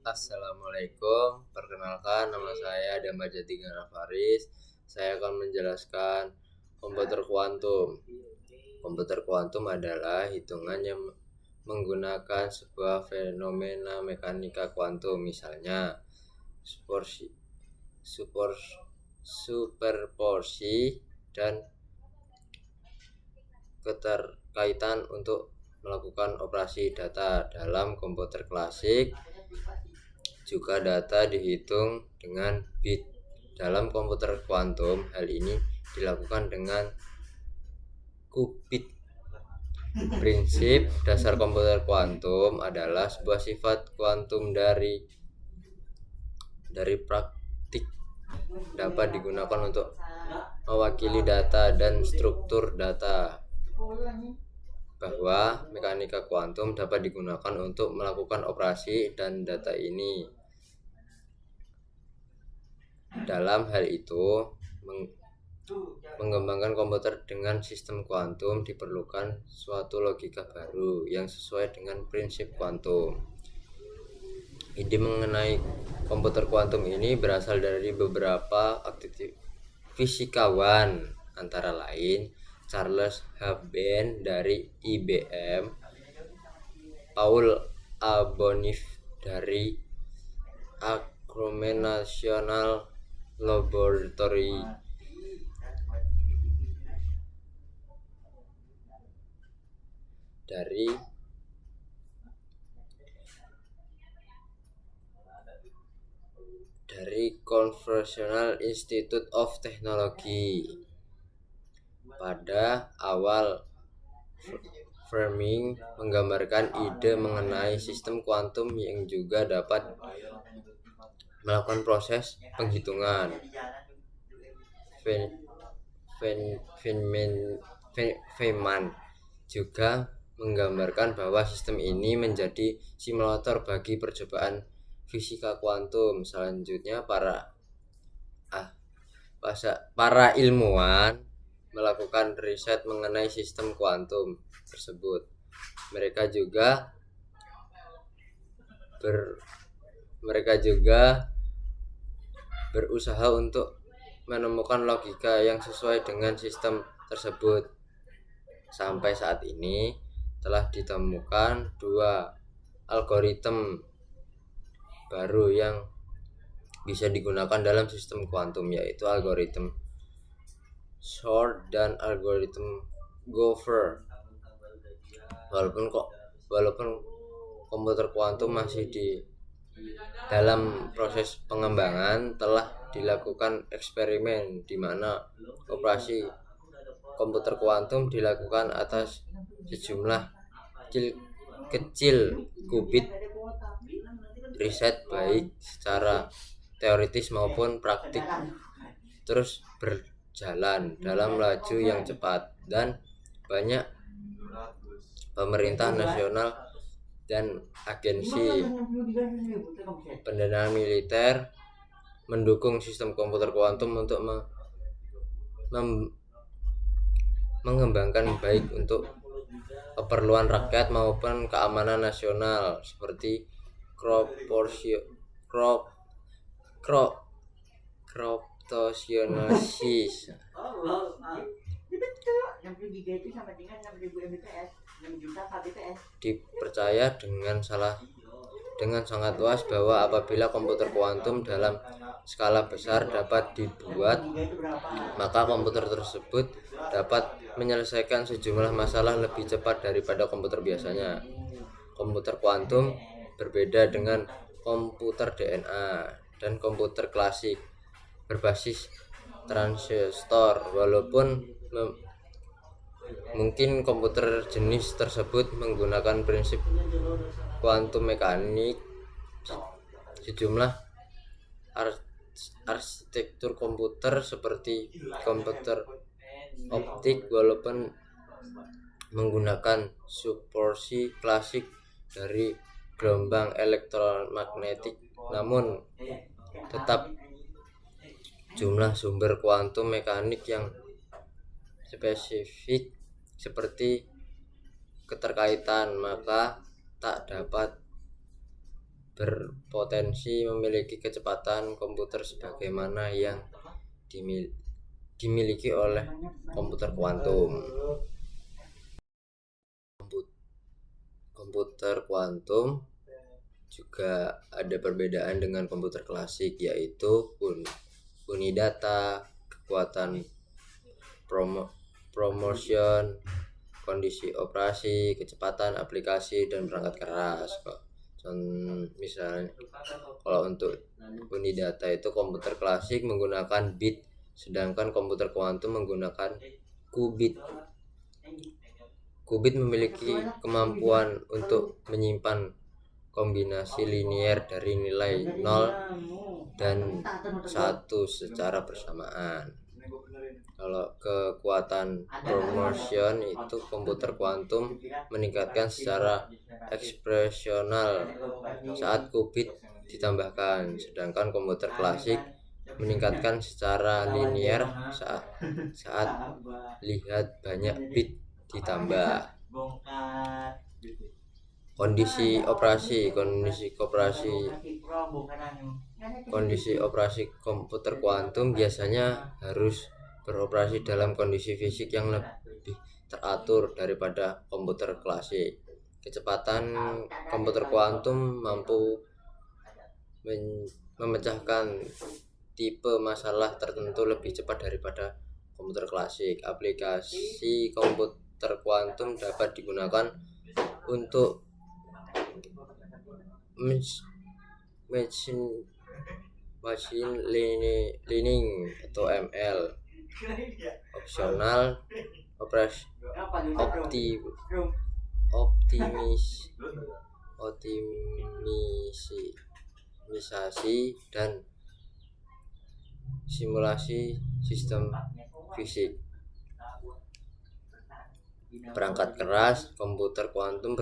Assalamualaikum, perkenalkan nama saya Dambajati Gana Faris. Saya akan menjelaskan komputer kuantum. Komputer kuantum adalah hitungan yang menggunakan sebuah fenomena mekanika kuantum, misalnya superporsi dan keterkaitan untuk melakukan operasi data. Dalam komputer klasik juga data dihitung dengan bit. Dalam komputer kuantum, hal ini dilakukan dengan qubit. Prinsip dasar komputer kuantum adalah sebuah sifat kuantum dari praktik dapat digunakan untuk mewakili data dan struktur data, bahwa mekanika kuantum dapat digunakan untuk melakukan operasi dan data ini. Dalam hal itu, mengembangkan komputer dengan sistem kuantum diperlukan suatu logika baru yang sesuai dengan prinsip kuantum. Ide mengenai komputer kuantum ini berasal dari beberapa aktivitas fisikawan, antara lain Charles Haben dari IBM, Paul A. Boniff dari Acromen National Laboratory, dari Conversational Institute of Technology. Pada awal, Fleming menggambarkan ide mengenai sistem kuantum yang juga dapat melakukan proses penghitungan. Feynman juga menggambarkan bahwa sistem ini menjadi simulator bagi percobaan fisika kuantum. Selanjutnya, para ilmuwan melakukan riset mengenai sistem kuantum tersebut. Mereka juga berusaha untuk menemukan logika yang sesuai dengan sistem tersebut. Sampai saat ini telah ditemukan 2 algoritma baru yang bisa digunakan dalam sistem kuantum, yaitu algoritma Shor dan algoritma Gopher. Walaupun komputer kuantum masih di dalam proses pengembangan, telah dilakukan eksperimen di mana operasi komputer kuantum dilakukan atas sejumlah kecil qubit. Riset baik secara teoritis maupun praktik terus berjalan dalam laju yang cepat, dan banyak pemerintah nasional dan agensi pendanaan militer mendukung sistem komputer kuantum untuk mengembangkan baik untuk keperluan rakyat maupun keamanan nasional, seperti cryptosyonosis. Dipercaya dengan sangat luas bahwa apabila komputer kuantum dalam skala besar dapat dibuat, maka komputer tersebut dapat menyelesaikan sejumlah masalah lebih cepat daripada komputer biasanya. Komputer kuantum berbeda dengan komputer DNA dan komputer klasik berbasis transistor. Walaupun mungkin komputer jenis tersebut menggunakan prinsip kuantum mekanik, sejumlah arsitektur komputer seperti komputer optik, walaupun menggunakan subporsi klasik dari gelombang elektromagnetik, namun tetap jumlah sumber kuantum mekanik yang spesifik seperti keterkaitan, maka tak dapat berpotensi memiliki kecepatan komputer sebagaimana yang dimiliki oleh komputer kuantum. Komputer kuantum juga ada perbedaan dengan komputer klasik, yaitu uni data, kekuatan promotion, kondisi operasi, kecepatan aplikasi, dan perangkat keras. Misalnya kalau untuk uni data itu komputer klasik menggunakan bit, sedangkan komputer kuantum menggunakan qubit. Qubit memiliki kemampuan untuk menyimpan kombinasi linier dari nilai 0 dan 1 secara bersamaan. Kalau kekuatan promotion itu komputer kuantum meningkatkan secara ekspresional saat qubit ditambahkan, sedangkan komputer klasik meningkatkan secara linier saat lihat banyak bit ditambah. Kondisi operasi komputer kuantum biasanya harus beroperasi dalam kondisi fisik yang lebih teratur daripada komputer klasik. Kecepatan komputer kuantum mampu memecahkan tipe masalah tertentu lebih cepat daripada komputer klasik. Aplikasi komputer kuantum dapat digunakan untuk machine learning atau ML, opsional optimisasi dan simulasi sistem fisik. Perangkat keras komputer kuantum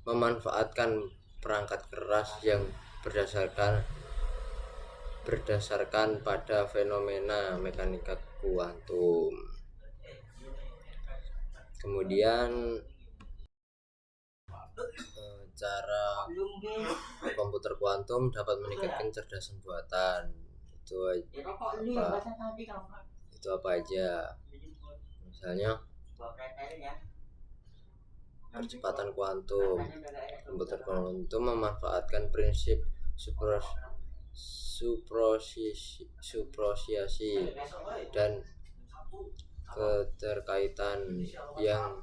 memanfaatkan perangkat keras yang berdasarkan pada fenomena mekanika kuantum. Kemudian cara komputer kuantum dapat meningkatkan kecerdasan buatan. Itu apa aja? Misalnya percepatan kuantum. Komputer kuantum memanfaatkan prinsip suprosiasi dan keterkaitan yang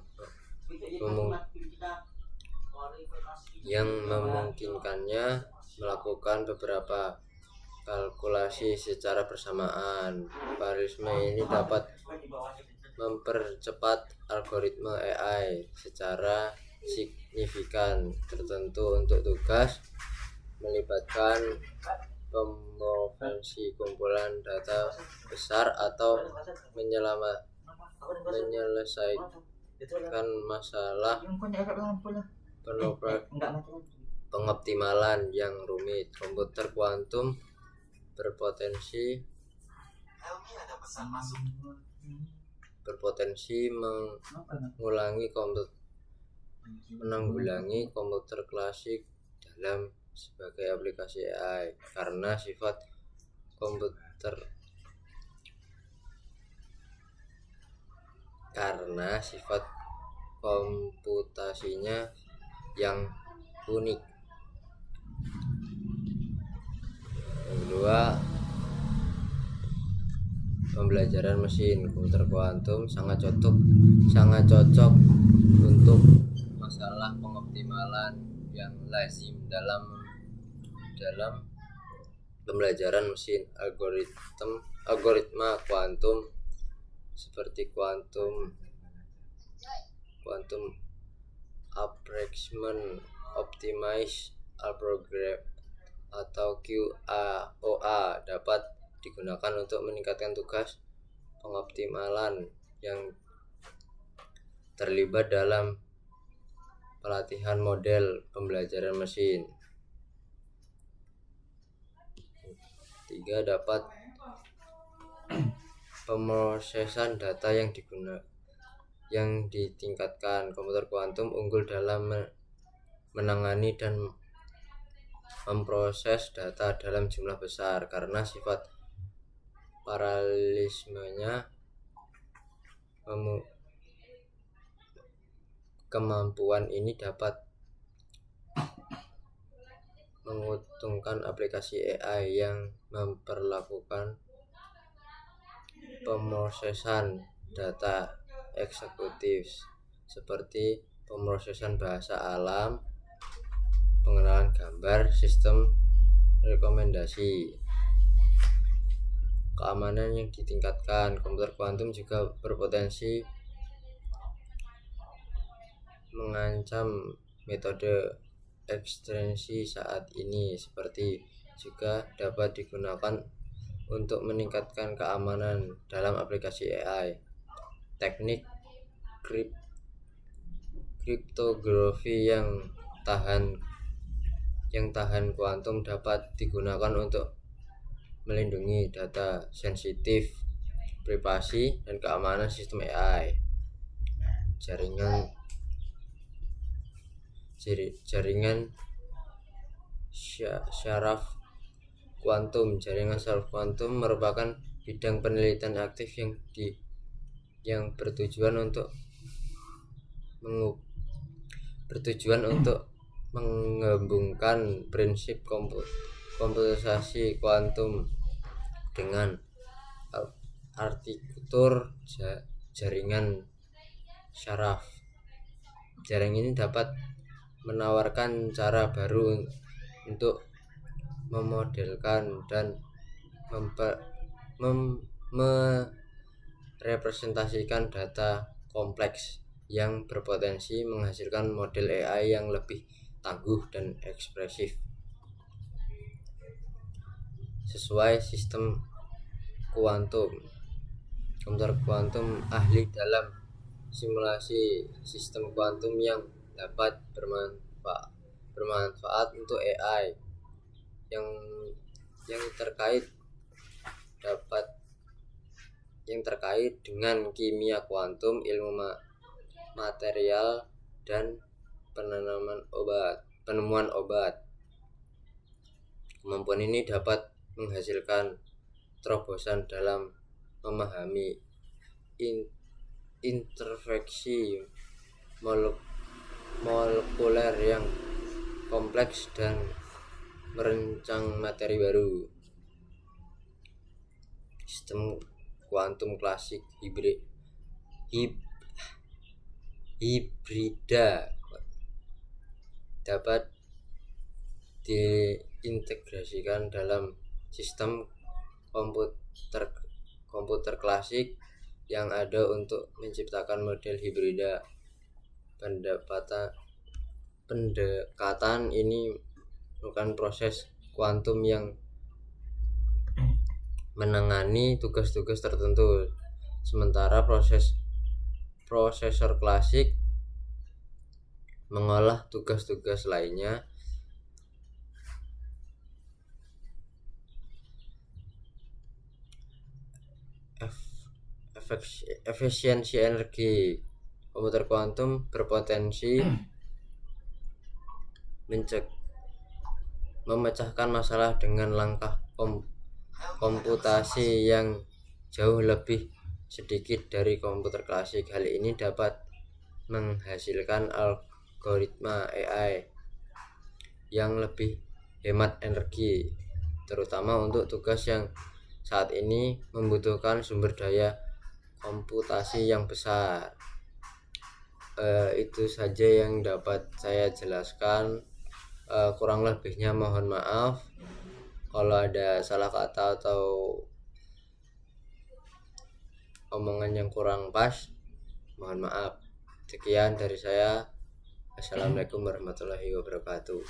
memungkinkannya melakukan beberapa kalkulasi secara bersamaan. Algoritma ini dapat mempercepat algoritma AI secara signifikan tertentu untuk tugas melibatkan pemrovensi kumpulan data besar atau menyelesaikan masalah pengoptimalan yang rumit. Komputer kuantum berpotensi menanggulangi komputer klasik dalam sebagai aplikasi AI karena sifat komputasinya yang unik. Yang kedua, pembelajaran mesin. Komputer kuantum sangat cocok untuk masalah pengoptimalan yang lazim dalam pembelajaran mesin. Algoritma kuantum seperti quantum approximation optimized algorithm atau QAOA dapat digunakan untuk meningkatkan tugas pengoptimalan yang terlibat dalam pelatihan model pembelajaran mesin. 3. Dapat pemrosesan data yang ditingkatkan. Komputer kuantum unggul dalam menangani dan memproses data dalam jumlah besar karena sifat paralelismenya. Kemampuan ini dapat menguntungkan aplikasi AI yang memperlakukan pemrosesan data eksekutif seperti pemrosesan bahasa alam, pengenalan gambar, sistem rekomendasi. Keamanan yang ditingkatkan. Komputer kuantum juga berpotensi mengancam metode ekstensi saat ini, seperti juga dapat digunakan untuk meningkatkan keamanan dalam aplikasi AI. Teknik kriptografi yang tahan kuantum dapat digunakan untuk melindungi data sensitif, privasi, dan keamanan sistem AI. Jaringan syaraf kuantum. Jaringan syaraf kuantum merupakan bidang penelitian aktif yang bertujuan untuk mengembangkan prinsip komputerisasi kuantum dengan arsitektur jaringan syaraf. Jaringan ini dapat menawarkan cara baru untuk memodelkan dan merepresentasikan data kompleks yang berpotensi menghasilkan model AI yang lebih tangguh dan ekspresif. Sesuai sistem kuantum. Komputer kuantum ahli dalam simulasi sistem kuantum yang dapat bermanfaat untuk AI yang terkait dengan kimia kuantum, ilmu material, dan penemuan obat. Kemampuan ini dapat menghasilkan terobosan dalam memahami interaksi molekuler yang kompleks dan merancang materi baru. Sistem kuantum klasik hibrida dapat diintegrasikan dalam sistem komputer klasik yang ada untuk menciptakan model hibrida. Pendekatan ini merupakan proses kuantum yang menangani tugas-tugas tertentu, sementara prosesor klasik mengolah tugas-tugas lainnya. Efisiensi energi. Komputer kuantum berpotensi memecahkan masalah dengan langkah komputasi yang jauh lebih sedikit dari komputer klasik. Hal ini dapat menghasilkan algoritma AI yang lebih hemat energi, terutama untuk tugas yang saat ini membutuhkan sumber daya komputasi yang besar. Itu saja yang dapat saya jelaskan. Kurang lebihnya mohon maaf. Kalau ada salah kata atau omongan yang kurang pas, mohon maaf. Sekian dari saya. Assalamualaikum warahmatullahi wabarakatuh.